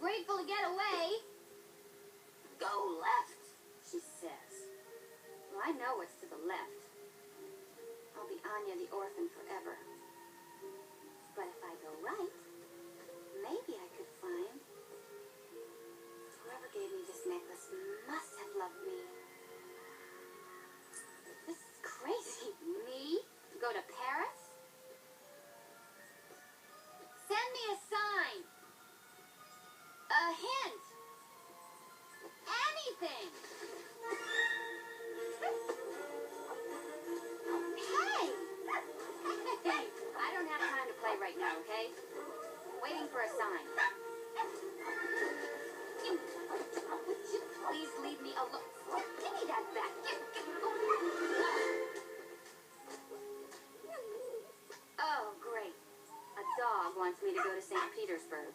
grateful to get away. Go left, she says. Well, I know what's to the left. I'll be Anya the orphan forever. But if I go right, maybe I could find... Whoever gave me this necklace must have loved me. This is crazy. Me? Go to Paris? Send me a sign. A hint. Anything. Hey! Hey! I don't have time to play right now, okay? Waiting for a sign. Would you please leave me alone? Give me that back. Oh, great. A dog wants me to go to St. Petersburg.